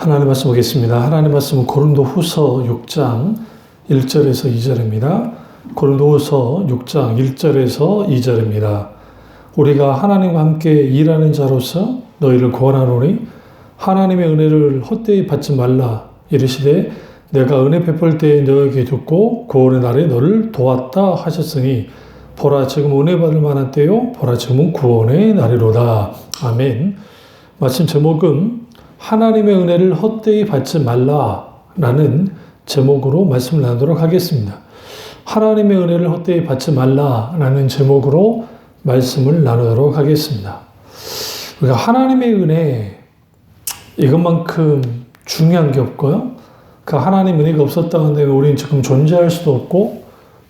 하나님 말씀 보겠습니다. 하나님 말씀은 고린도후서 6장 1절에서 2절입니다. 고린도후서 6장 1절에서 2절입니다. 우리가 하나님과 함께 일하는 자로서 너희를 구원하노니 하나님의 은혜를 헛되이 받지 말라. 이르시되 내가 은혜 베풀 때에 너에게 듣고 구원의 날에 너를 도왔다 하셨으니 보라 지금 은혜 받을 만한 때요 보라 지금은 구원의 날이로다. 아멘. 말씀 제목은 하나님의 은혜를 헛되이 받지 말라라는 제목으로 말씀을 나누도록 하겠습니다. 하나님의 은혜를 헛되이 받지 말라라는 제목으로 말씀을 나누도록 하겠습니다. 우리가 하나님의 은혜 이것만큼 중요한 게 없고요. 그 하나님 은혜가 없었다고 한다면 우리는 지금 존재할 수도 없고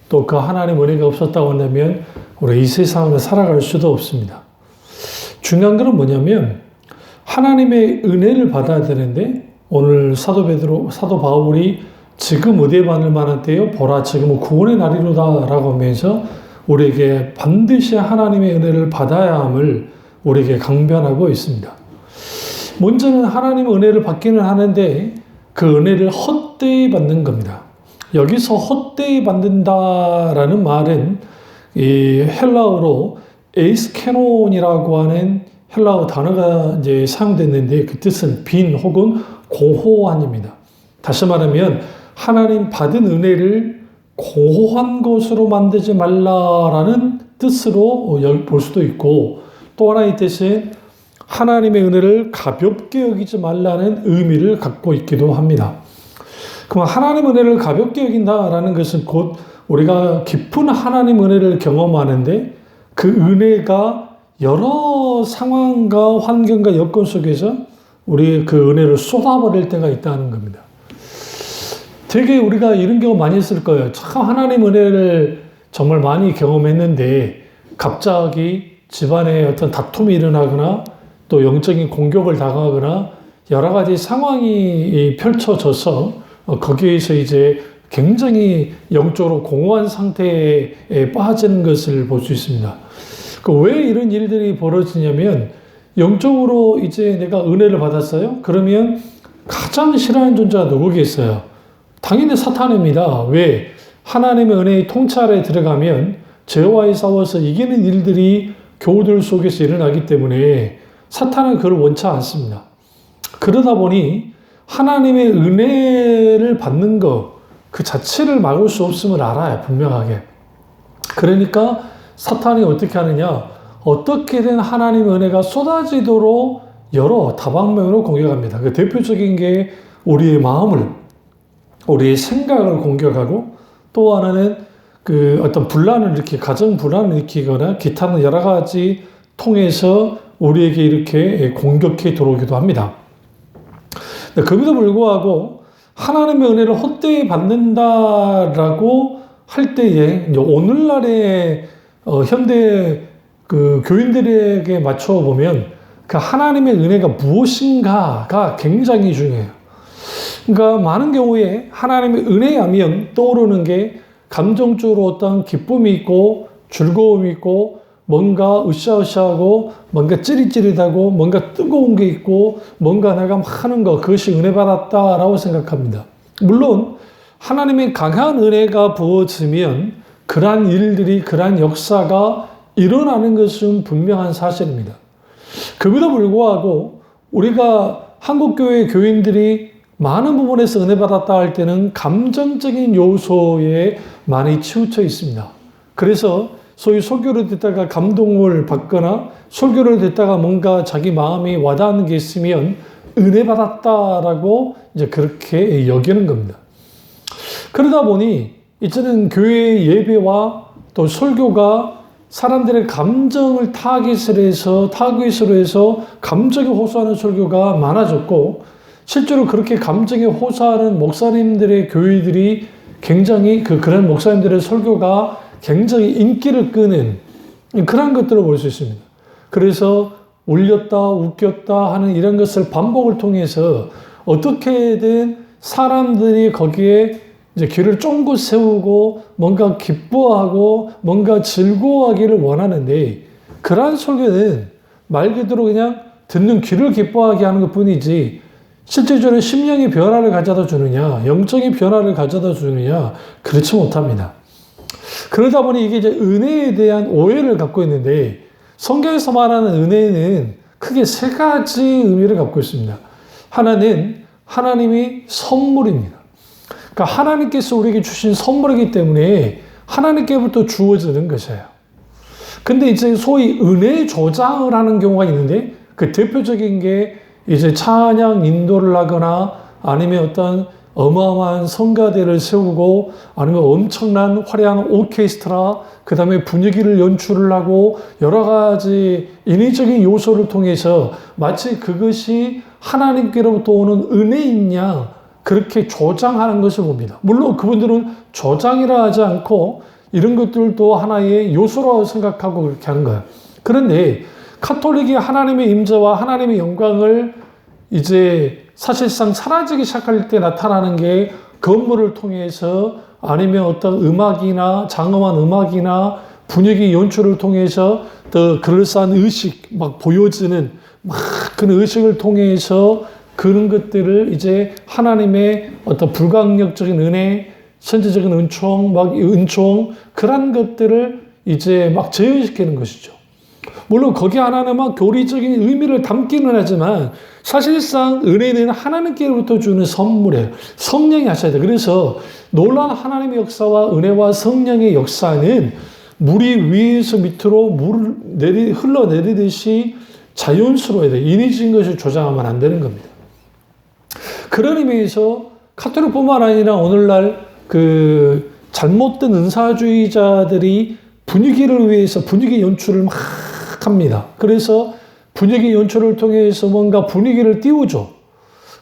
또 그 하나님 은혜가 없었다고 한다면 우리 이 세상을 살아갈 수도 없습니다. 중요한 것은 뭐냐면 하나님의 은혜를 받아야 되는데 오늘 사도 바울이 지금 은혜 받을 만한 때요 보라 지금은 구원의 날이로다 라고 하면서 우리에게 반드시 하나님의 은혜를 받아야 함을 우리에게 강변하고 있습니다. 먼저는 하나님의 은혜를 받기는 하는데 그 은혜를 헛되이 받는 겁니다. 여기서 헛되이 받는다라는 말은 이 헬라어로 에이스케논이라고 하는 헬라어 단어가 이제 사용됐는데 그 뜻은 빈 혹은 고호한입니다. 다시 말하면 하나님 받은 은혜를 고호한 것으로 만들지 말라라는 뜻으로 볼 수도 있고 또 하나의 뜻은 하나님의 은혜를 가볍게 여기지 말라는 의미를 갖고 있기도 합니다. 그럼 하나님 은혜를 가볍게 여긴다라는 것은 곧 우리가 깊은 하나님 은혜를 경험하는데 그 은혜가 여러 상황과 환경과 여건 속에서 우리 그 은혜를 쏟아버릴 때가 있다는 겁니다. 되게 우리가 이런 경우 많이 있을 거예요. 참 하나님 은혜를 정말 많이 경험했는데 갑자기 집안에 어떤 다툼이 일어나거나 또 영적인 공격을 당하거나 여러 가지 상황이 펼쳐져서 거기에서 이제 굉장히 영적으로 공허한 상태에 빠지는 것을 볼 수 있습니다. 왜 이런 일들이 벌어지냐면 영적으로 이제 내가 은혜를 받았어요. 그러면 가장 싫어하는 존재가 누구겠어요? 당연히 사탄입니다. 왜? 하나님의 은혜의 통찰에 들어가면 죄와의 싸워서 이기는 일들이 교우들 속에서 일어나기 때문에 사탄은 그걸 원치 않습니다. 그러다 보니 하나님의 은혜를 받는 것 그 자체를 막을 수 없음을 알아요. 분명하게. 그러니까 사탄이 어떻게 하느냐? 어떻게든 하나님의 은혜가 쏟아지도록 여러 다방면으로 공격합니다. 그 대표적인 게 우리의 마음을, 우리의 생각을 공격하고 또 하나는 그 어떤 분란을 가정 분란을 일으키거나 기타는 여러 가지 통해서 우리에게 이렇게 공격해 들어오기도 합니다. 그럼에도 불구하고 하나님의 은혜를 헛되이 받는다라고 할 때에 오늘날의 현대 그 교인들에게 맞춰 보면 그 하나님의 은혜가 무엇인가가 굉장히 중요해요. 그러니까 많은 경우에 하나님의 은혜하면 떠오르는 게 감정적으로 어떤 기쁨이 있고 즐거움이 있고 뭔가 으쌰으쌰하고 뭔가 찌릿찌릿하고 뭔가 뜨거운 게 있고 뭔가 내가 막 하는 거 그것이 은혜 받았다라고 생각합니다. 물론 하나님의 강한 은혜가 부어지면 그러한 일들이 그러한 역사가 일어나는 것은 분명한 사실입니다. 그럼에도 불구하고 우리가 한국교회 교인들이 많은 부분에서 은혜 받았다 할 때는 감정적인 요소에 많이 치우쳐 있습니다. 그래서 소위 설교를 듣다가 감동을 받거나 설교를 듣다가 뭔가 자기 마음이 와닿는 게 있으면 은혜 받았다라고 이제 그렇게 여기는 겁니다. 그러다 보니 이제는 교회의 예배와 또 설교가 사람들의 감정을 타깃으로 해서 감정에 호소하는 설교가 많아졌고 실제로 그렇게 감정에 호소하는 목사님들의 교회들이 굉장히 그런 목사님들의 설교가 굉장히 인기를 끄는 그런 것들을 볼 수 있습니다. 그래서 울렸다 웃겼다 하는 이런 것을 반복을 통해서 어떻게든 사람들이 거기에 이제 귀를 쫑긋 세우고 뭔가 기뻐하고 뭔가 즐거워하기를 원하는데 그러한 설교는 말 그대로 그냥 듣는 귀를 기뻐하게 하는 것 뿐이지 실제적으로 심령의 변화를 가져다 주느냐, 영적인 변화를 가져다 주느냐, 그렇지 못합니다. 그러다 보니 이게 이제 은혜에 대한 오해를 갖고 있는데, 성경에서 말하는 은혜는 크게 세 가지 의미를 갖고 있습니다. 하나는 하나님이 선물입니다. 그러니까 하나님께서 우리에게 주신 선물이기 때문에 하나님께부터 주어지는 것이에요. 근데 이제 소위 은혜 조장을 하는 경우가 있는데, 그 대표적인 게 이제 찬양 인도를 하거나 아니면 어떤 어마어마한 성가대를 세우고 아니면 엄청난 화려한 오케스트라, 그 다음에 분위기를 연출을 하고 여러 가지 인위적인 요소를 통해서 마치 그것이 하나님께로부터 오는 은혜인 양 그렇게 조장하는 것을 봅니다. 물론 그분들은 조장이라 하지 않고 이런 것들도 하나의 요소라고 생각하고 그렇게 하는 거예요. 그런데 카톨릭이 하나님의 임재와 하나님의 영광을 이제 사실상 사라지기 시작할 때 나타나는 게 건물을 통해서 아니면 어떤 음악이나 장엄한 음악이나 분위기 연출을 통해서 더 그럴싸한 의식 막 보여지는 막 그런 의식을 통해서 그런 것들을 이제 하나님의 어떤 불강력적인 은혜, 선지적인 은총 그런 것들을 이제 막 재현시키는 것이죠. 물론 거기 하나는 막 교리적인 의미를 담기는 하지만 사실상 은혜는 하나님께로부터 주는 선물이에요. 성령이 하셔야 돼요. 그래서 놀라운 하나님의 역사와 은혜와 성령의 역사는 물이 위에서 밑으로 물을 흘러내리듯이 자연스러워야 돼요. 인위적인 것을 조장하면 안 되는 겁니다. 그런 의미에서 카톨릭뿐만 아니라 오늘날 그 잘못된 은사주의자들이 분위기를 위해서 분위기 연출을 막 합니다. 그래서 분위기 연출을 통해서 뭔가 분위기를 띄우죠.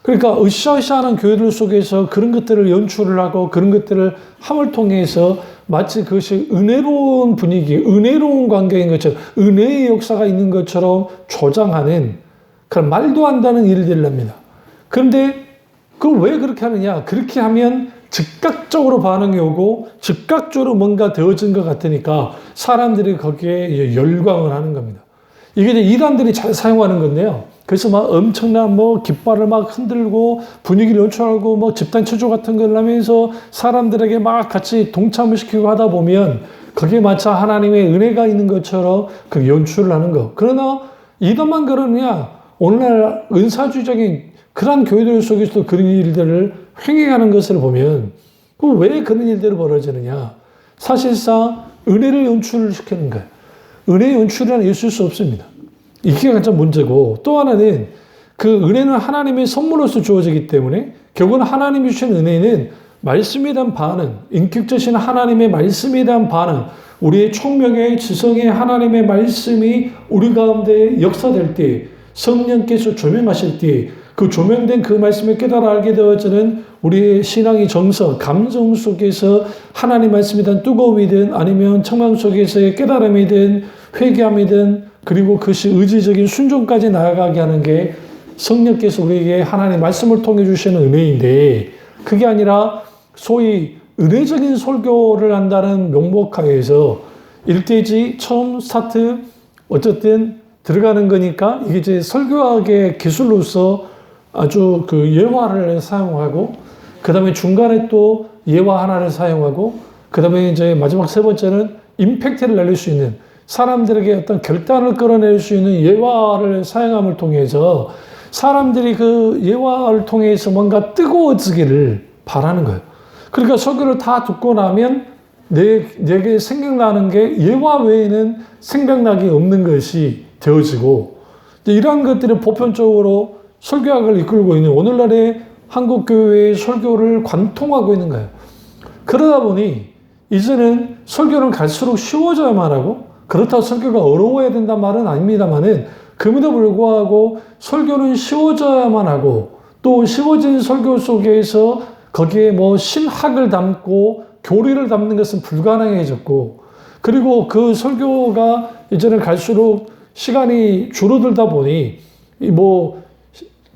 그러니까 으쌰으쌰하는 교회들 속에서 그런 것들을 연출을 하고 그런 것들을 함을 통해서 마치 그것이 은혜로운 분위기, 은혜로운 관계인 것처럼 은혜의 역사가 있는 것처럼 조장하는 그런 말도 안 되는 일들을 합니다. 그런데 그걸 왜 그렇게 하느냐? 그렇게 하면 즉각적으로 반응이 오고 즉각적으로 뭔가 되어진 것 같으니까 사람들이 거기에 열광을 하는 겁니다. 이게 이제 이단들이 잘 사용하는 건데요. 그래서 막 엄청난 뭐 깃발을 막 흔들고 분위기를 연출하고 뭐 집단 체조 같은 걸 하면서 사람들에게 막 같이 동참을 시키고 하다 보면 거기에 마치 하나님의 은혜가 있는 것처럼 그 연출을 하는 거. 그러나 이단만 그러느냐? 오늘날 은사주의적인 그런 교회들 속에서도 그런 일들을 행해가는 것을 보면 왜 그런 일들이 벌어지느냐? 사실상 은혜를 연출시키는 거예요. 은혜의 연출이라는 있을 수 없습니다. 이게 가장 문제고 또 하나는 그 은혜는 하나님의 선물로서 주어지기 때문에 결국은 하나님이 주신 은혜는 말씀에 대한 반응, 인격적인 하나님의 말씀에 대한 반응, 우리의 총명의 지성의 하나님의 말씀이 우리 가운데 역사될 때 성령께서 조명하실 때 그 조명된 그 말씀을 깨달아 알게 되어지는 우리의 신앙의 정서, 감정 속에서 하나님 말씀에 대한 뜨거움이든 아니면 청망 속에서의 깨달음이든 회개함이든 그리고 그것이 의지적인 순종까지 나아가게 하는 게 성령께서 우리에게 하나님의 말씀을 통해 주시는 은혜인데 그게 아니라 소위 은혜적인 설교를 한다는 명목하에서 일대지 처음 스타트 어쨌든 들어가는 거니까 이게 이제 설교학의 기술로서 아주 그 예화를 사용하고 그 다음에 중간에 또 예화 하나를 사용하고 그 다음에 이제 마지막 세 번째는 임팩트를 날릴 수 있는 사람들에게 어떤 결단을 끌어낼 수 있는 예화를 사용함을 통해서 사람들이 그 예화를 통해서 뭔가 뜨거워지기를 바라는 거예요. 그러니까 설교를 다 듣고 나면 내게 생각나는 게 예화 외에는 생각나기 없는 것이 되어지고 이러한 것들이 보편적으로 설교학을 이끌고 있는 오늘날의 한국교회의 설교를 관통하고 있는 거예요. 그러다 보니 이제는 설교는 갈수록 쉬워져야만 하고 그렇다고 설교가 어려워야 된다는 말은 아닙니다만은 그럼에도 불구하고 설교는 쉬워져야만 하고 또 쉬워진 설교 속에서 거기에 뭐 신학을 담고 교리를 담는 것은 불가능해졌고 그리고 그 설교가 이제는 갈수록 시간이 줄어들다 보니 뭐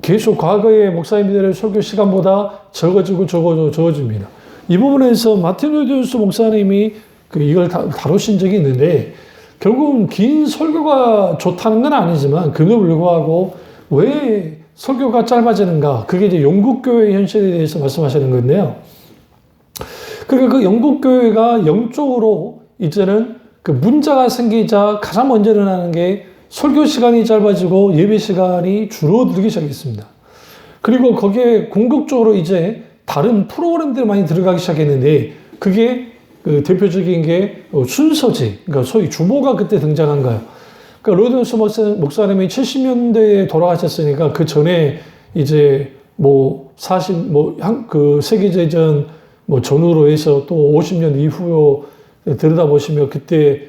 계속 과거의 목사님들의 설교 시간보다 적어집니다. 이 부분에서 마틴 루이스 목사님이 이걸 다루신 적이 있는데 결국은 긴 설교가 좋다는 건 아니지만 그럼에도 불구하고 왜 설교가 짧아지는가? 그게 이제 영국교회 현실에 대해서 말씀하시는 건데요. 그러니까 그 영국교회가 영적으로 이제는 그 문제가 생기자 가장 먼저 일어나는 게 설교 시간이 짧아지고 예배 시간이 줄어들기 시작했습니다. 그리고 거기에 궁극적으로 이제 다른 프로그램들이 많이 들어가기 시작했는데 그게 그 대표적인 게 순서지. 그러니까 소위 주보가 그때 등장한 거예요. 그러니까 로이드 목사님이 70년대에 돌아가셨으니까 그 전에 이제 그 세계대전 전후로 해서 또 50년 이후로 들여다보시면 그때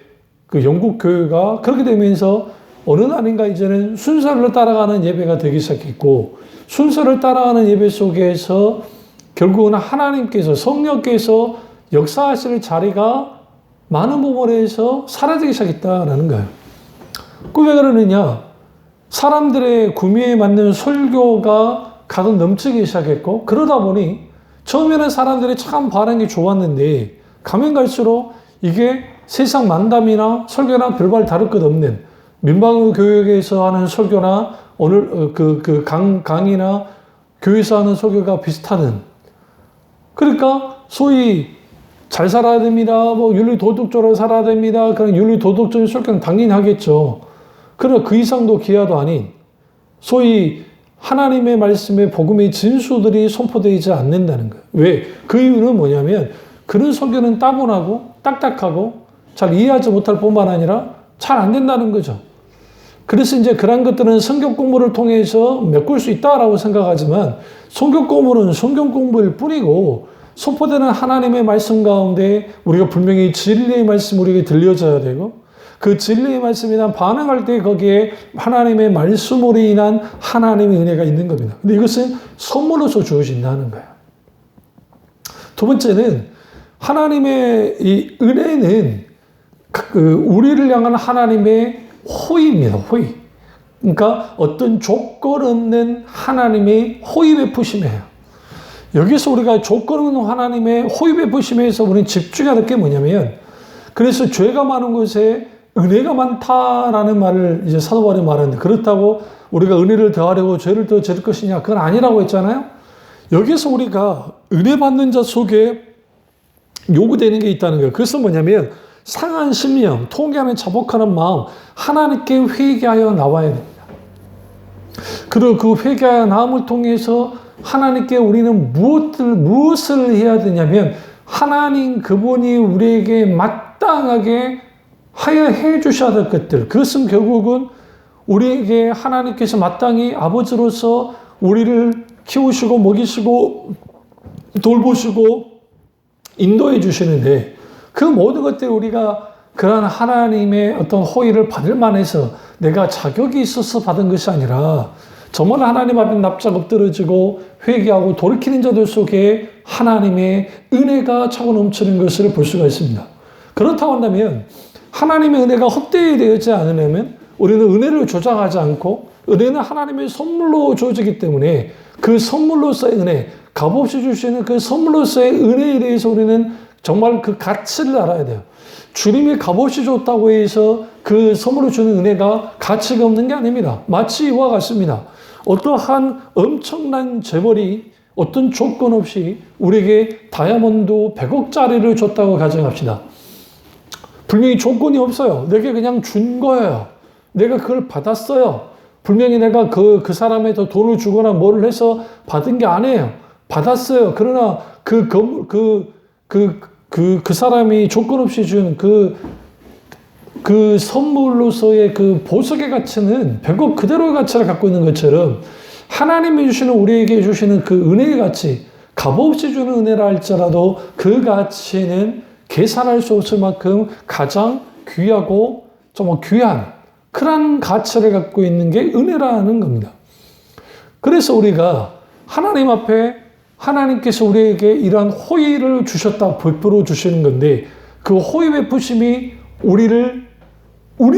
그 영국 교회가 그렇게 되면서 어느 날인가 이제는 순서를 따라가는 예배가 되기 시작했고 순서를 따라가는 예배 속에서 결국은 하나님께서 성령께서 역사하실 자리가 많은 부분에서 사라지기 시작했다라는 거예요. 왜 그러느냐? 사람들의 구미에 맞는 설교가 가끔 넘치기 시작했고 그러다 보니 처음에는 사람들이 참 반응이 좋았는데 가면 갈수록 이게 세상 만담이나 설교나 별반 다를 것 없는 민방위 교육에서 하는 설교나 오늘 강의나 교회에서 하는 설교가 비슷하는 그러니까 소위 잘 살아야 됩니다. 윤리 도덕적으로 살아야 됩니다. 그런 윤리 도덕적인 설교는 당연히 하겠죠. 그러나 그 이상도 기하도 아닌 소위 하나님의 말씀의 복음의 진수들이 선포되지 않는다는 거예요. 왜? 그 이유는 뭐냐면 그런 설교는 따분하고 딱딱하고 잘 이해하지 못할 뿐만 아니라 잘 안 된다는 거죠. 그래서 이제 그런 것들은 성경 공부를 통해서 메꿀 수 있다라고 생각하지만 성경 공부는 성경 공부일 뿐이고 선포되는 하나님의 말씀 가운데 우리가 분명히 진리의 말씀 우리에게 들려줘야 되고 그 진리의 말씀에 대한 반응할 때 거기에 하나님의 말씀으로 인한 하나님의 은혜가 있는 겁니다. 근데 이것은 선물로서 주어진다는 거예요. 두 번째는 하나님의 이 은혜는 우리를 향한 하나님의 호의입니다. 호의. 그러니까 어떤 조건 없는 하나님의 호의 베푸심이에요. 여기서 우리가 조건 없는 하나님의 호의 베푸심에서 우리는 집중해야 될 게 뭐냐면 그래서 죄가 많은 곳에 은혜가 많다라는 말을 이제 사도 바울이 말하는데 그렇다고 우리가 은혜를 더하려고 죄를 더 지을 것이냐? 그건 아니라고 했잖아요. 여기서 우리가 은혜 받는 자 속에 요구되는 게 있다는 거예요. 그것은 뭐냐면 상한 심령, 통회하는 자복하는 마음, 하나님께 회개하여 나와야 됩니다. 그리고 그 회개하여 나옴을 통해서 하나님께 우리는 무엇을 해야 되냐면 하나님 그분이 우리에게 마땅하게 하여 해 주셔야 될 것들. 그것은 결국은 우리에게 하나님께서 마땅히 아버지로서 우리를 키우시고 먹이시고 돌보시고 인도해 주시는데 그 모든 것들이 우리가 그러한 하나님의 어떤 호의를 받을 만해서 내가 자격이 있어서 받은 것이 아니라 정말 하나님 앞에 납작 엎드러지고 회개하고 돌이키는 자들 속에 하나님의 은혜가 차고 넘치는 것을 볼 수가 있습니다. 그렇다고 한다면 하나님의 은혜가 헛되어지지 않으려면 우리는 은혜를 조장하지 않고 은혜는 하나님의 선물로 주어지기 때문에 그 선물로서의 은혜, 값없이 주시는 그 선물로서의 은혜에 대해서 우리는 정말 그 가치를 알아야 돼요. 주님이 값없이 줬다고 해서 그 선물로 주는 은혜가 가치가 없는 게 아닙니다. 마치 이와 같습니다. 어떠한 엄청난 재벌이 어떤 조건 없이 우리에게 다이아몬드 100억짜리를 줬다고 가정합시다. 분명히 조건이 없어요. 내게 그냥 준 거예요. 내가 그걸 받았어요. 분명히 내가 그 사람에 더 돈을 주거나 뭐를 해서 받은 게 아니에요. 받았어요. 그러나 그 사람이 조건 없이 준 그 선물로서의 그 보석의 가치는 100억 그대로의 가치를 갖고 있는 것처럼 하나님이 주시는 우리에게 주시는 그 은혜의 가치, 값없이 주는 은혜라 할지라도 그 가치는 계산할 수 없을 만큼 가장 귀하고 좀 귀한 그런 가치를 갖고 있는 게 은혜라는 겁니다. 그래서 우리가 하나님 앞에 하나님께서 우리에게 이러한 호의를 주셨다, 베풀어 주시는 건데 그 호의 베푸심이 우리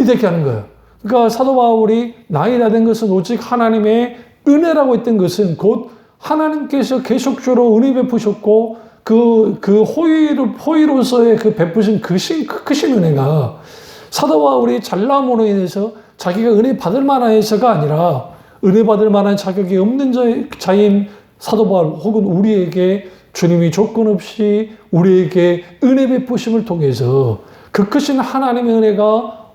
되게 하는 거예요. 그러니까 사도 바울이 나이 다 된 것은 오직 하나님의 은혜라고 했던 것은 곧 하나님께서 계속적으로 은혜 베푸셨고 그 호의로서의 그 베푸신 크신 은혜가 사도 바울이 잘남으로 인해서 자기가 은혜 받을 만해서가 아니라 은혜 받을 만한 자격이 없는 자인 사도 바울 혹은 우리에게 주님이 조건 없이 우리에게 은혜 베푸심을 통해서 그 크신 하나님의 은혜가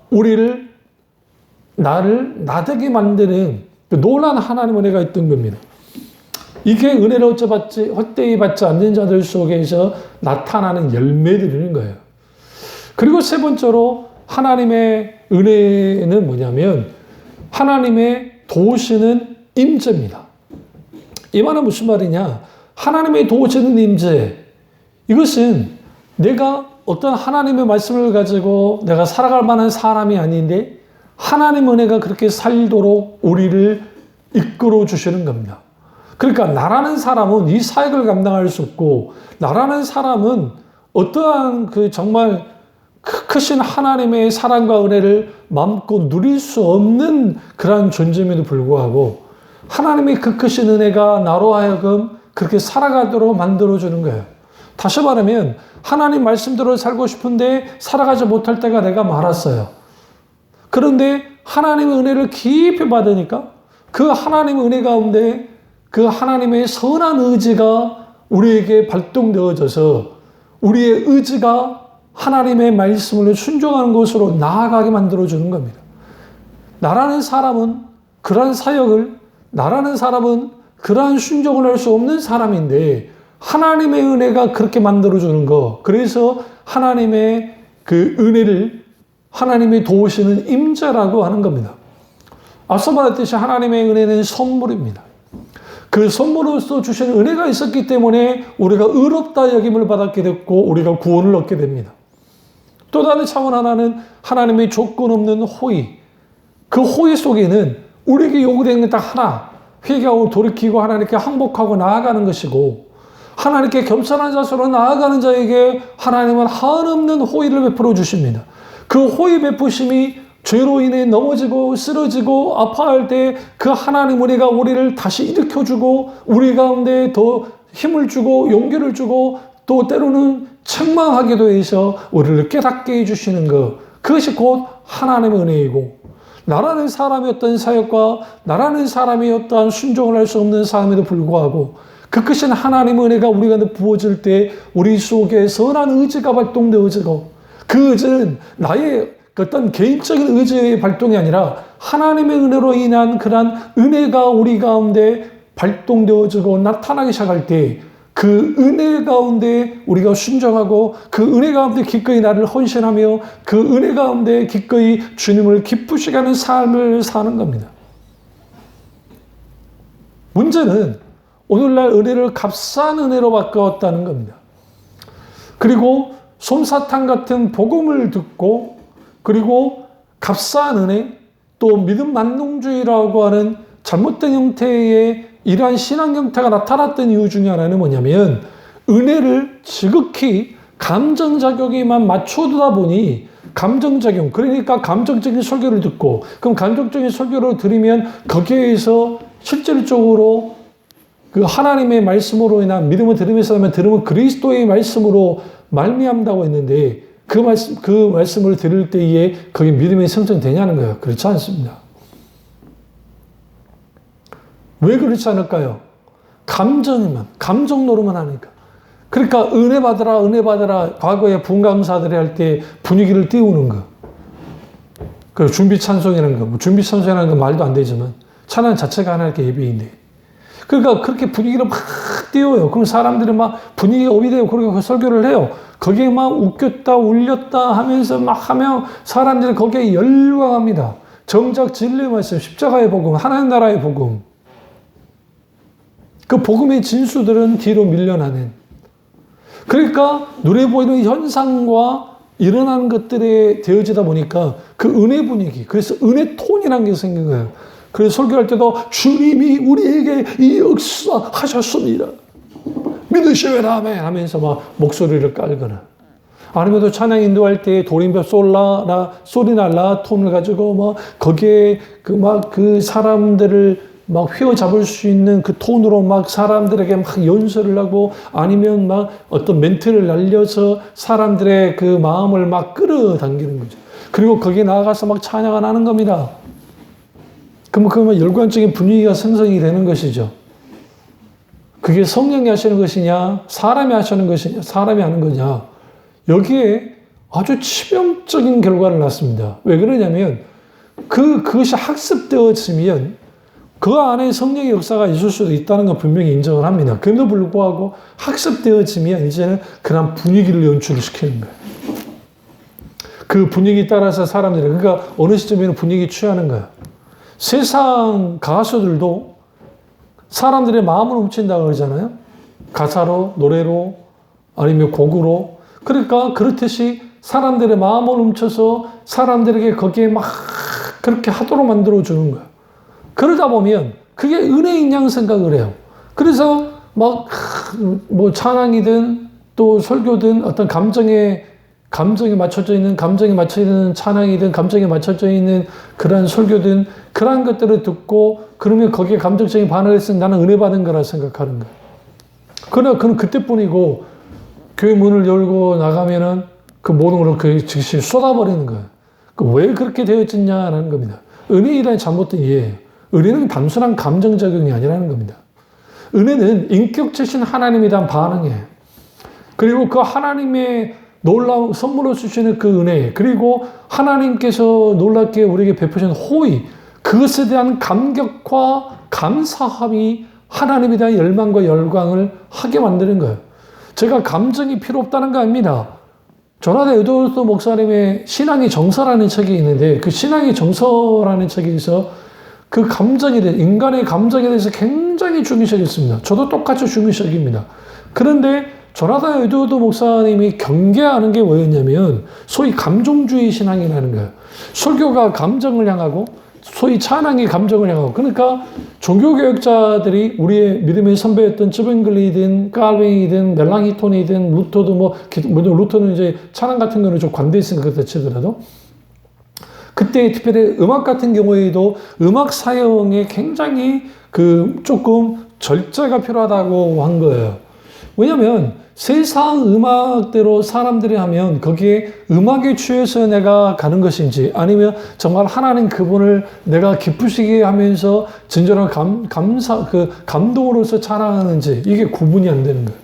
나를 나되게 만드는 그 놀라운 하나님의 은혜가 있던 겁니다. 이게 은혜를 헛되이 받지 않는 자들 속에서 나타나는 열매들인 거예요. 그리고 세 번째로 하나님의 은혜는 뭐냐면 하나님의 도우시는 임재입니다. 이 말은 무슨 말이냐? 하나님의 도우시는 임재. 이것은 내가 어떤 하나님의 말씀을 가지고 내가 살아갈 만한 사람이 아닌데 하나님 은혜가 그렇게 살도록 우리를 이끌어 주시는 겁니다. 그러니까 나라는 사람은 이 사역을 감당할 수 없고 나라는 사람은 어떠한 그 정말 크신 하나님의 사랑과 은혜를 마음껏 누릴 수 없는 그러한 존재임에도 불구하고 하나님의 그 크신 은혜가 나로 하여금 그렇게 살아가도록 만들어주는 거예요. 다시 말하면 하나님 말씀대로 살고 싶은데 살아가지 못할 때가 내가 많았어요. 그런데 하나님의 은혜를 깊이 받으니까 그 하나님의 은혜 가운데 그 하나님의 선한 의지가 우리에게 발동되어져서 우리의 의지가 하나님의 말씀을 순종하는 것으로 나아가게 만들어주는 겁니다. 나라는 사람은 그러한 사역을, 나라는 사람은 그러한 순종을 할 수 없는 사람인데 하나님의 은혜가 그렇게 만들어주는 거. 그래서 하나님의 그 은혜를 하나님이 도우시는 임재라고 하는 겁니다. 앞서 말했듯이 하나님의 은혜는 선물입니다. 그 선물로서 주신 은혜가 있었기 때문에 우리가 의롭다 여김을 받았게 됐고 우리가 구원을 얻게 됩니다. 또 다른 차원 하나는 하나님의 조건 없는 호의. 그 호의 속에는 우리에게 요구되는 게 딱 하나. 회개하고 돌이키고 하나님께 항복하고 나아가는 것이고 하나님께 겸손한 자세로 나아가는 자에게 하나님은 한없는 호의를 베풀어 주십니다. 그 호의 베푸심이 죄로 인해 넘어지고 쓰러지고 아파할 때 그 하나님 은혜가 우리를 다시 일으켜주고 우리 가운데 더 힘을 주고 용기를 주고 또 때로는 책망하기도 해서 우리를 깨닫게 해주시는 것. 그것이 곧 하나님의 은혜이고 나라는 사람이 어떤 사역과 나라는 사람이 어떠한 순종을 할 수 없는 사람에도 불구하고 그 크신 하나님의 은혜가 우리가 부어질 때 우리 속에 선한 의지가 발동되어지고 그 의지는 나의 어떤 개인적인 의지의 발동이 아니라 하나님의 은혜로 인한 그러한 은혜가 우리 가운데 발동되어지고 나타나기 시작할 때 그 은혜 가운데 우리가 순종하고 그 은혜 가운데 기꺼이 나를 헌신하며 그 은혜 가운데 기꺼이 주님을 기쁘시게 하는 삶을 사는 겁니다. 문제는 오늘날 은혜를 값싼 은혜로 바꾸었다는 겁니다. 그리고 솜사탕 같은 복음을 듣고 그리고 값싼 은혜 또 믿음 만능주의라고 하는 잘못된 형태의 이러한 신앙 형태가 나타났던 이유 중에 하나는 뭐냐면 은혜를 지극히 감정작용에만 맞춰두다 보니 감정작용, 그러니까 감정적인 설교를 듣고 그럼 감정적인 설교를 들으면 거기에서 실질적으로 그 하나님의 말씀으로 인한 믿음을 들으면서 들으면 그리스도의 말씀으로 말미암다고 했는데 그 말씀을 들을 때에 거기 믿음이 생성되냐는 거예요. 그렇지 않습니다. 왜 그렇지 않을까요? 감정 노릇만 하니까. 그러니까 은혜 받으라 과거에 분강사들이 할 때 분위기를 띄우는 거. 그 준비 찬송이라는 거. 준비 찬송이라는 건 말도 안 되지만 찬양 자체가 하나님께 예배인데. 그러니까 그렇게 분위기를 막 띄워요. 그럼 사람들이 막 분위기가 업이 되고 그렇게 설교를 해요. 거기에 막 웃겼다 울렸다 하면서 막 하면 사람들이 거기에 열광합니다. 정작 진리의 말씀, 십자가의 복음, 하나님 나라의 복음. 그 복음의 진수들은 뒤로 밀려나는. 그러니까 눈에 보이는 현상과 일어나는 것들에 되어지다 보니까 그 은혜 분위기, 그래서 은혜 톤이라는 게 생긴 거예요. 그래서 설교할 때도 주님이 우리에게 이 역사하셨습니다. 믿으시오라 아멘 하면서 막 목소리를 깔거나 아니면 또 찬양 인도할 때 도림벽 소리나 라 톤을 가지고 막 거기에 그 사람들을 막 휘어잡을 수 있는 그 톤으로 막 사람들에게 막 연설을 하고 아니면 막 어떤 멘트를 날려서 사람들의 그 마음을 막 끌어당기는 거죠. 그리고 거기에 나아가서 막 찬양을 하는 겁니다. 그러면 열광적인 분위기가 생성이 되는 것이죠. 그게 성령이 하시는 것이냐, 사람이 하시는 것이냐, 사람이 하는 거냐. 여기에 아주 치명적인 결과를 낳습니다. 왜 그러냐면, 그것이 학습되어지면 그 안에 성령의 역사가 있을 수도 있다는 건 분명히 인정을 합니다. 그럼에도 불구하고 학습되어지면 이제는 그런 분위기를 연출시키는 거예요. 그 분위기에 따라서 사람들이, 그러니까 어느 시점에는 분위기 취하는 거예요. 세상 가수들도 사람들의 마음을 훔친다고 그러잖아요. 가사로, 노래로, 아니면 곡으로. 그러니까 그렇듯이 사람들의 마음을 훔쳐서 사람들에게 거기에 막 그렇게 하도록 만들어주는 거예요. 그러다 보면 그게 은혜인 양 생각을 해요. 그래서 막 뭐 찬양이든 또 설교든 어떤 감정에 맞춰져 있는 찬양이든 감정에 맞춰져 있는 그런 설교든 그런 것들을 듣고 그러면 거기에 감정적인 반응을 했으면 나는 은혜 받은 거라 생각하는 거예요. 그러나 그건 그때뿐이고 교회 문을 열고 나가면은 그 모든 걸 그 즉시 쏟아버리는 거예요. 왜 그렇게 되어졌냐라는 겁니다. 은혜이라는 잘못된 이해예요. 은혜는 단순한 감정작용이 아니라는 겁니다. 은혜는 인격체신 하나님에 대한 반응이에요. 그리고 그 하나님의 놀라운 선물로 주시는 그 은혜, 그리고 하나님께서 놀랍게 우리에게 베푸신 호의, 그것에 대한 감격과 감사함이 하나님에 대한 열망과 열광을 하게 만드는 거예요. 제가 감정이 필요 없다는 거 아닙니다. 조나단 에드워드 목사님의 신앙의 정서라는 책이 있는데 그 신앙의 정서라는 책에서 그 감정에 대해, 인간의 감정에 대해서 굉장히 중요시했습니다. 저도 똑같이 중요시합니다. 그런데 조나단 에드워드 목사님이 경계하는 게 뭐였냐면 소위 감정주의 신앙이라는 거예요. 설교가 감정을 향하고 소위 찬양이 감정을 향하고, 그러니까 종교개혁자들이 우리의 믿음의 선배였던 쯔빙글리든 깔뱅이든 멜랑히톤이든 루터도 루터는 이제 찬양 같은 거는 좀 관대했으니까 그렇다 치더라도 그때 특별히 음악 같은 경우에도 음악 사용에 굉장히 조금 절제가 필요하다고 한 거예요. 왜냐면 세상 음악대로 사람들이 하면 거기에 음악에 취해서 내가 가는 것인지 아니면 정말 하나님 그분을 내가 기쁘시게 하면서 진정한 감동으로서 찬양하는지 이게 구분이 안 되는 거예요.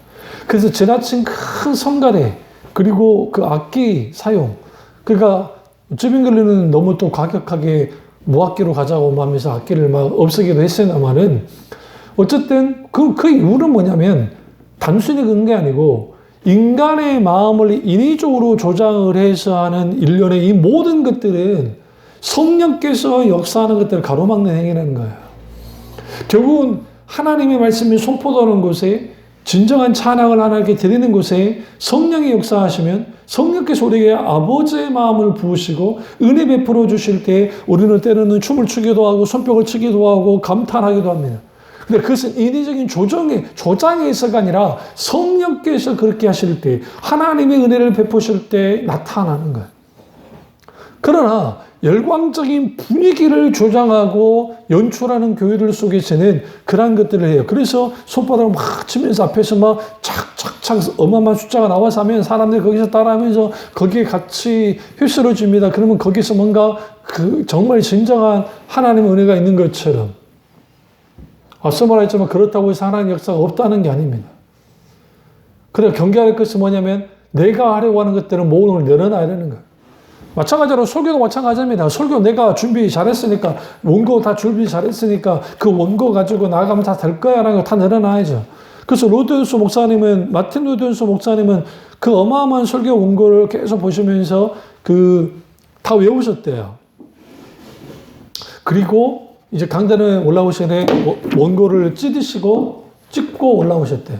그래서 지나친 큰 성가대 그리고 그 악기 사용, 그러니까 쯔빙글리는 너무 또 과격하게 무악기로 가자고 하면서 악기를 막 없애기도 했으나마는 어쨌든 그 이유는 뭐냐면 단순히 그런 게 아니고 인간의 마음을 인위적으로 조장을 해서 하는 일련의 이 모든 것들은 성령께서 역사하는 것들을 가로막는 행위라는 거예요. 결국은 하나님의 말씀이 선포되는 곳에 진정한 찬양을 하나님께 드리는 곳에 성령이 역사하시면 성령께서 우리에게 아버지의 마음을 부으시고 은혜 베풀어 주실 때 우리는 때로는 춤을 추기도 하고 손뼉을 치기도 하고 감탄하기도 합니다. 근데 그것은 인위적인 조장에 있어가 아니라 성령께서 그렇게 하실 때, 하나님의 은혜를 베푸실 때 나타나는 거예요. 그러나 열광적인 분위기를 조장하고 연출하는 교회들 속에서는 그런 것들을 해요. 그래서 손바닥을 막 치면서 앞에서 막 착착착 어마어마한 숫자가 나와서 하면 사람들이 거기서 따라하면서 거기에 같이 휩쓸어집니다. 그러면 거기서 뭔가 정말 진정한 하나님의 은혜가 있는 것처럼. 앞서 말했지만 그렇다고 해서 하나님의 역사가 없다는 게 아닙니다. 그래 경계할 것은 뭐냐면 내가 하려고 하는 것들은 모든 걸 내려놔야 되는 거예요. 마찬가지로 설교도 마찬가지입니다. 설교 내가 준비 잘했으니까 원고 다 준비 잘했으니까 그 원고 가지고 나가면 다 될 거야 라는 거 다 내려놔야죠. 그래서 마틴 루터스 목사님은 그 어마어마한 설교 원고를 계속 보시면서 다 외우셨대요. 그리고 이제 강단에 올라오시는데 원고를 찍고 올라오셨대요.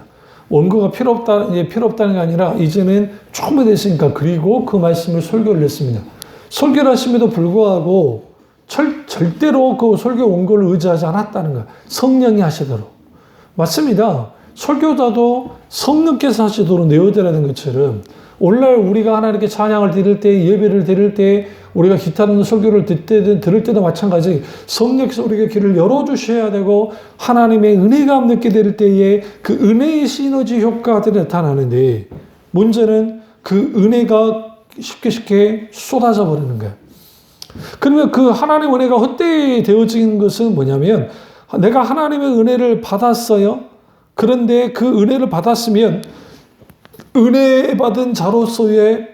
원고가 필요 없다는 게 아니라 이제는 충분히 됐으니까 그리고 그 말씀을 설교를 했습니다. 설교를 하심에도 불구하고 절대로 그 설교 원고를 의지하지 않았다는 거예요. 성령이 하시도록. 맞습니다. 설교자도 성령께서 하시도록 내어드리는 것처럼 오늘날 우리가 하나님께 찬양을 드릴 때, 예배를 드릴 때, 우리가 기타는 설교를 들을 때도 마찬가지 성령께서 우리에게 길을 열어주셔야 되고 하나님의 은혜가 느끼게 될 때에 그 은혜의 시너지 효과들이 나타나는데 문제는 그 은혜가 쉽게 쏟아져 버리는 거예요. 그러면 그 하나님의 은혜가 헛되어진 것은 뭐냐면 내가 하나님의 은혜를 받았어요. 그런데 그 은혜를 받았으면 은혜 받은 자로서의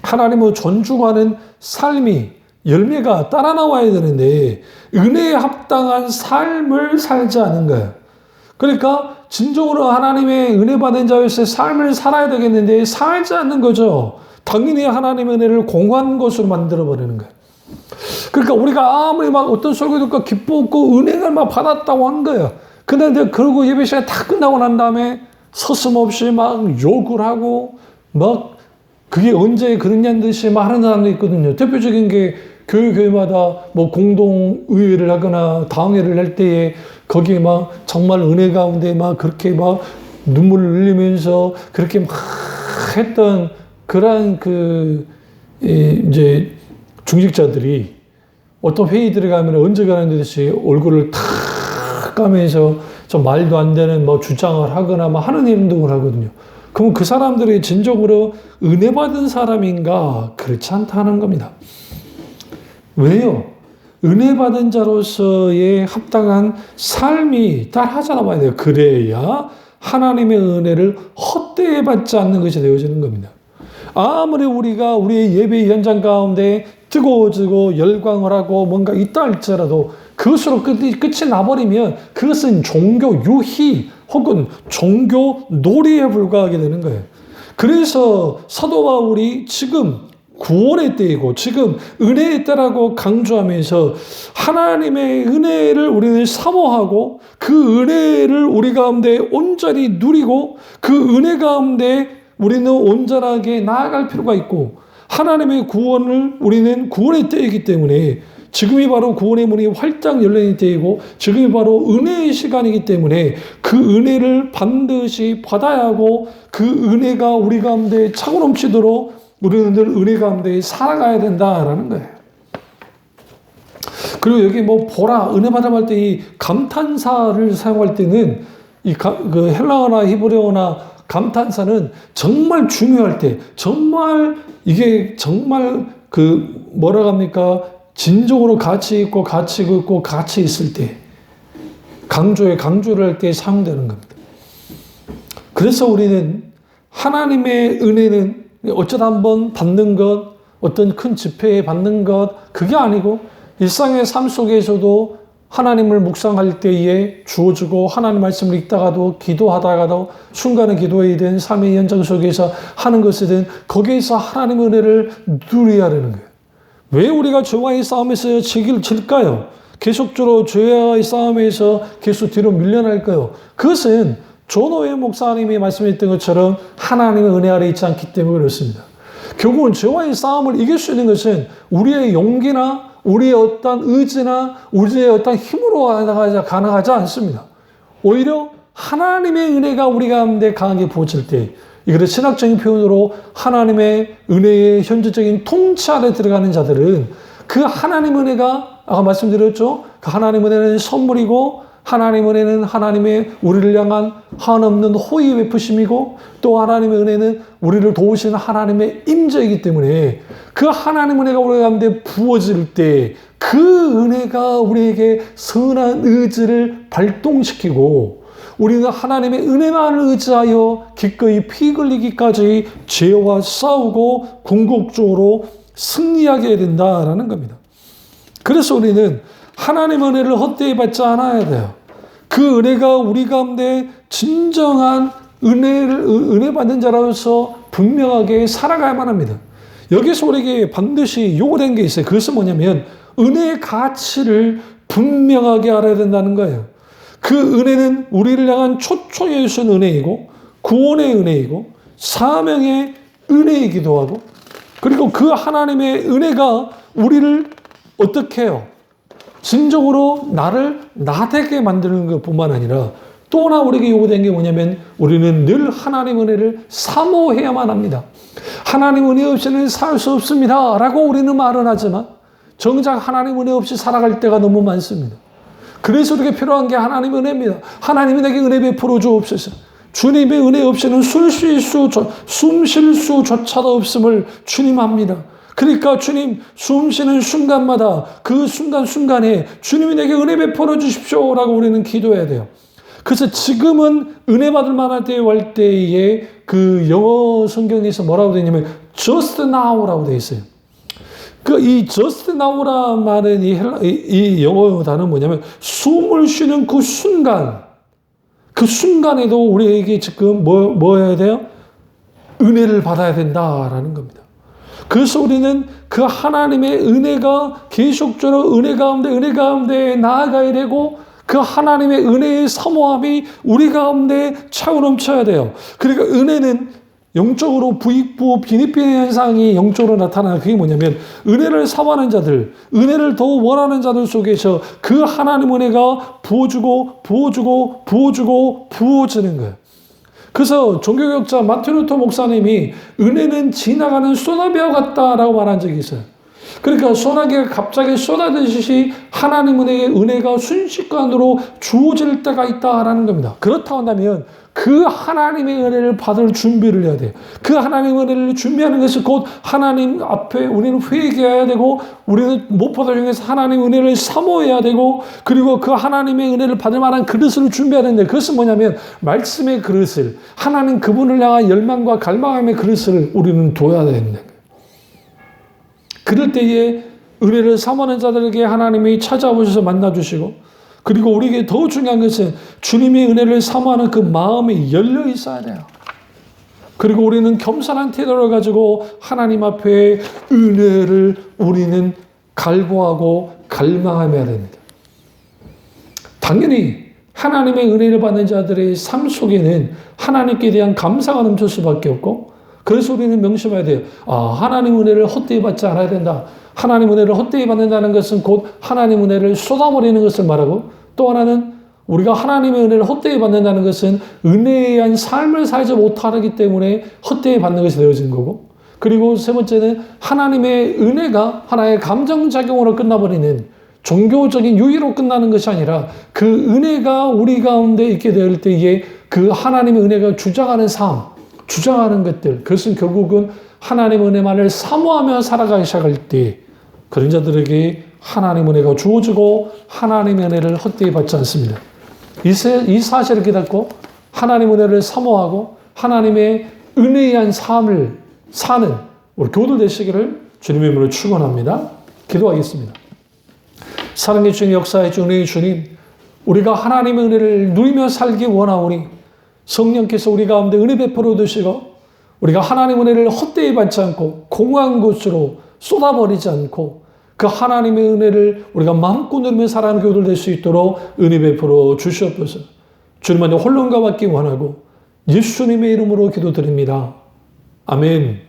하나님을 존중하는 삶이 열매가 따라 나와야 되는데 은혜에 합당한 삶을 살지 않은 거예요. 그러니까 진정으로 하나님의 은혜 받은 자로서의 삶을 살아야 되겠는데 살지 않는 거죠. 당연히 하나님의 은혜를 공한 것으로 만들어버리는 거예요. 그러니까 우리가 아무리 막 어떤 설교 듣고 기뻤고 은혜를 막 받았다고 한 거예요. 근데 그러고 예배 시간 다 끝나고 난 다음에 서슴없이 막 욕을 하고 막 그게 언제 그러냐는 듯이 막 하는 사람도 있거든요. 대표적인 게 교회마다 뭐 공동의회를 하거나 당회를 할 때에 거기에 막 정말 은혜 가운데 막 그렇게 막 눈물을 흘리면서 그렇게 막 했던 그러한 이제 중직자들이 어떤 회의들에 가면 언제 가는 듯이 얼굴을 탁 까면서 좀 말도 안 되는 뭐 주장을 하거나 막 하는 행동을 하거든요. 그럼 그 사람들이 진정으로 은혜 받은 사람인가? 그렇지 않다는 겁니다. 왜요? 은혜 받은 자로서의 합당한 삶이 따라하잖아 봐야 돼요. 그래야 하나님의 은혜를 헛되이 받지 않는 것이 되어지는 겁니다. 아무리 우리가 우리의 예배 현장 가운데 뜨거워지고 열광을 하고 뭔가 있다 할지라도 그것으로 끝이 나버리면 그것은 종교 유희 혹은 종교 놀이에 불과하게 되는 거예요. 그래서 사도 바울이 지금 구원의 때이고 지금 은혜의 때라고 강조하면서 하나님의 은혜를 우리는 사모하고 그 은혜를 우리 가운데 온전히 누리고 그 은혜 가운데 우리는 온전하게 나아갈 필요가 있고 하나님의 구원을 우리는 구원의 때이기 때문에 지금이 바로 구원의 문이 활짝 열리는 때이고 지금이 바로 은혜의 시간이기 때문에 그 은혜를 반드시 받아야 하고 그 은혜가 우리 가운데 차고 넘치도록 우리는 늘 은혜 가운데 살아가야 된다라는 거예요. 그리고 여기 뭐 보라 은혜 받으면 할 때 이 감탄사를 사용할 때는 그 헬라어나 히브리어나 감탄사는 정말 중요할 때 정말 이게 정말 뭐라고 합니까? 진정으로 가치 있고 가치 있을 때 강조를 할 때 사용되는 겁니다. 그래서 우리는 하나님의 은혜는 어쩌다 한번 받는 것, 어떤 큰 집회에 받는 것 그게 아니고 일상의 삶 속에서도 하나님을 묵상할 때에 주어지고 하나님 말씀을 읽다가도 기도하다가도 순간의 기도이든 삶의 현장 속에서 하는 것이든 거기에서 하나님의 은혜를 누려야 하는 거예요. 왜 우리가 죄와의 싸움에서 질까요? 계속적으로 죄와의 싸움에서 계속 뒤로 밀려날까요? 그것은 존 목사님이 말씀했던 것처럼 하나님의 은혜 아래 있지 않기 때문에 그렇습니다. 결국은 죄와의 싸움을 이길 수 있는 것은 우리의 용기나 우리의 어떤 의지나 우리의 어떤 힘으로 가능하지 않습니다. 오히려 하나님의 은혜가 우리 가운데 강하게 부어질 때 이것을 신학적인 표현으로 하나님의 은혜의 현재적인 통치 안에 들어가는 자들은 그 하나님의 은혜가 아까 말씀드렸죠. 그 하나님의 은혜는 선물이고 하나님의 은혜는 하나님의 우리를 향한 한없는 호의 베푸심이고 또 하나님의 은혜는 우리를 도우시는 하나님의 임재이기 때문에 그 하나님의 은혜가 우리 가운데 부어질 때 그 은혜가 우리에게 선한 의지를 발동시키고 우리는 하나님의 은혜만을 의지하여 기꺼이 피 흘리기까지 죄와 싸우고 궁극적으로 승리하게 된다라는 겁니다. 그래서 우리는 하나님의 은혜를 헛되이 받지 않아야 돼요. 그 은혜가 우리 가운데 진정한 은혜 받는 자로서 분명하게 살아가야만 합니다. 여기서 우리에게 반드시 요구된 게 있어요. 그것은 뭐냐면 은혜의 가치를 분명하게 알아야 된다는 거예요. 그 은혜는 우리를 향한 초초에 주신 은혜이고 구원의 은혜이고 사명의 은혜이기도 하고 그리고 그 하나님의 은혜가 우리를 어떻게 해요? 진정으로 나를 나되게 만드는 것뿐만 아니라 또 하나 우리에게 요구된 게 뭐냐면 우리는 늘 하나님의 은혜를 사모해야만 합니다. 하나님 은혜 없이는 살 수 없습니다 라고 우리는 말은 하지만 정작 하나님 은혜 없이 살아갈 때가 너무 많습니다. 그래서 우리에게 필요한 게 하나님의 은혜입니다. 하나님이 내게 은혜 베풀어 주옵소서. 주님의 은혜 없이는 숨 쉴 수조차도 없음을 주님 압니다. 그러니까 주님 숨 쉬는 순간마다 그 순간순간에 주님이 내게 은혜 베풀어 주십시오라고 우리는 기도해야 돼요. 그래서 지금은 은혜 받을 만한 때에 할 때에 그 영어 성경에서 뭐라고 되어 있냐면 just now라고 되어 있어요. 그 이 just now라 말은 이 영어 단어는 뭐냐면 숨을 쉬는 그 순간에도 우리에게 지금 뭐 해야 돼요? 은혜를 받아야 된다라는 겁니다. 그래서 우리는 그 하나님의 은혜가 계속적으로 은혜 가운데 나아가야 되고 그 하나님의 은혜의 사모함이 우리 가운데 차고 넘쳐야 돼요. 그러니까 은혜는 영적으로 부익부 빈익빈의 현상이 영적으로 나타나는 그게 뭐냐면 은혜를 사모하는 자들, 은혜를 더 원하는 자들 속에서 그 하나님 은혜가 부어주는 거예요. 그래서 종교개혁자 마틴 루터 목사님이 은혜는 지나가는 소나비와 같다라고 말한 적이 있어요. 그러니까 소나기가 갑자기 쏟아지듯이 하나님 은혜가 순식간으로 주어질 때가 있다라는 겁니다. 그렇다고 한다면 그 하나님의 은혜를 받을 준비를 해야 돼요. 그 하나님의 은혜를 준비하는 것이 곧 하나님 앞에 우리는 회개해야 되고 우리는 무엇보다 중에서 하나님의 은혜를 사모해야 되고 그리고 그 하나님의 은혜를 받을 만한 그릇을 준비해야 되는데 그것은 뭐냐면 말씀의 그릇을 하나님 그분을 향한 열망과 갈망함의 그릇을 우리는 둬야 되는 거예요. 그럴 때에 은혜를 사모하는 자들에게 하나님이 찾아오셔서 만나주시고 그리고 우리에게 더 중요한 것은 주님의 은혜를 사모하는 그 마음이 열려 있어야 돼요. 그리고 우리는 겸손한 태도를 가지고 하나님 앞에 은혜를 우리는 갈구하고 갈망해야 됩니다. 당연히 하나님의 은혜를 받는 자들의 삶 속에는 하나님께 대한 감사가 넘칠 수밖에 없고 그래서 우리는 명심해야 돼요. 하나님 은혜를 헛되이 받지 않아야 된다. 하나님 은혜를 헛되이 받는다는 것은 곧 하나님 은혜를 쏟아버리는 것을 말하고 또 하나는 우리가 하나님의 은혜를 헛되이 받는다는 것은 은혜에 의한 삶을 살지 못하기 때문에 헛되이 받는 것이 되어진 거고 그리고 세 번째는 하나님의 은혜가 하나의 감정작용으로 끝나버리는 종교적인 유의로 끝나는 것이 아니라 그 은혜가 우리 가운데 있게 될 때에 그 하나님의 은혜가 주장하는 삶 주장하는 것들 그것은 결국은 하나님의 은혜만을 사모하며 살아가기 시작할 때 그런 자들에게 하나님의 은혜가 주어지고 하나님의 은혜를 헛되이 받지 않습니다. 이 사실을 깨닫고 하나님의 은혜를 사모하고 하나님의 은혜에 의한 삶을 사는 우리 교우들 되시기를 주님의 이름으로 축원합니다. 기도하겠습니다. 사랑의 주님 역사해 주 은혜의 주님 우리가 하나님의 은혜를 누리며 살기 원하오니 성령께서 우리 가운데 은혜 베풀어 주시고 우리가 하나님의 은혜를 헛되이 받지 않고 공허한 곳으로 쏟아버리지 않고 그 하나님의 은혜를 우리가 마음껏 누리며 살아가는 교우들 될 수 있도록 은혜 베풀어 주시옵소서. 주님만의 홀론과 받기 원하고 예수님의 이름으로 기도드립니다. 아멘.